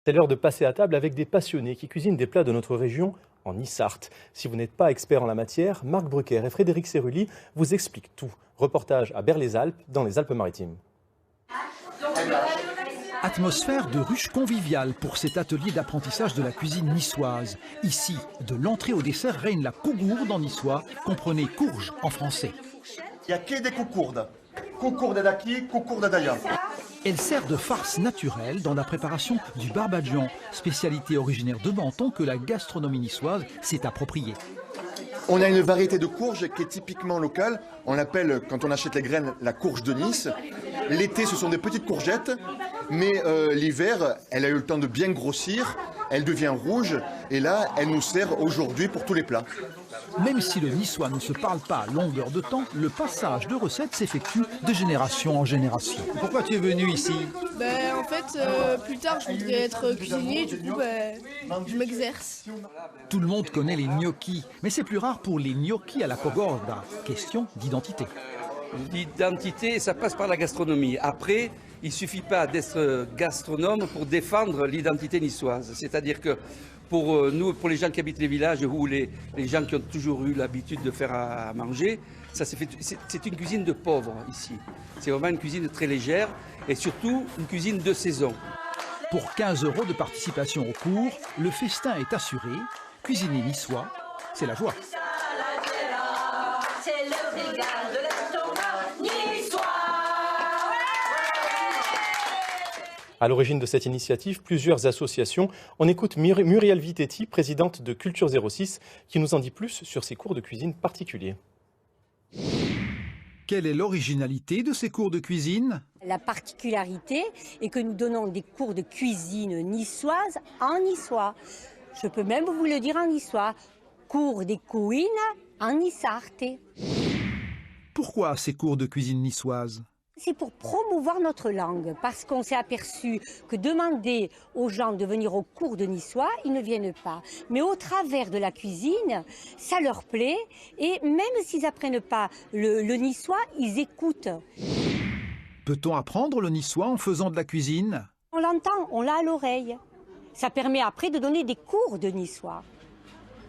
C'est l'heure de passer à table avec des passionnés qui cuisinent des plats de notre région en Issarthe. Si vous n'êtes pas expert en la matière, Marc Brucker et Frédéric Cerulli vous expliquent tout. Reportage à Berre-les-Alpes, dans les Alpes-Maritimes. Atmosphère de ruche conviviale pour cet atelier d'apprentissage de la cuisine niçoise. Ici, de l'entrée au dessert règne la cougourde en niçois, comprenez courge en français. Il n'y a que des coucourdes. Coucourde d'Aki, coucourde d'Aya. Elle sert de farce naturelle dans la préparation du barbadjan, spécialité originaire de Menton que la gastronomie niçoise s'est appropriée. On a une variété de courge qui est typiquement locale. On l'appelle, quand on achète les graines, la courge de Nice. L'été, ce sont des petites courgettes, mais l'hiver, elle a eu le temps de bien grossir, elle devient rouge, et là, elle nous sert aujourd'hui pour tous les plats. Même si le niçois ne se parle pas à longueur de temps, le passage de recettes s'effectue de génération en génération. Pourquoi tu es venu ici? En fait, plus tard, je voudrais être cuisinier, du coup, je m'exerce. Tout le monde connaît les gnocchis, mais c'est plus rare pour les gnocchis à la cogorda. Question d'identité. L'identité, ça passe par la gastronomie. Après, il ne suffit pas d'être gastronome pour défendre l'identité niçoise. C'est-à-dire que pour nous, pour les gens qui habitent les villages ou les gens qui ont toujours eu l'habitude de faire à manger, c'est une cuisine de pauvres ici. C'est vraiment une cuisine très légère et surtout une cuisine de saison. Pour 15 € de participation au cours, le festin est assuré. Cuisiner niçois, c'est la joie. À l'origine de cette initiative, plusieurs associations. On écoute Muriel Vitetti, présidente de Culture 06, qui nous en dit plus sur ces cours de cuisine particuliers. Quelle est l'originalité de ces cours de cuisine? La particularité est que nous donnons des cours de cuisine niçoise en niçois. Je peux même vous le dire en niçois. Cours des couines en Issarthe. Pourquoi ces cours de cuisine niçoise? C'est pour promouvoir notre langue, parce qu'on s'est aperçu que demander aux gens de venir au cours de niçois, ils ne viennent pas. Mais au travers de la cuisine, ça leur plaît, et même s'ils n'apprennent pas le niçois, ils écoutent. Peut-on apprendre le niçois en faisant de la cuisine? On l'entend, on l'a à l'oreille. Ça permet après de donner des cours de niçois.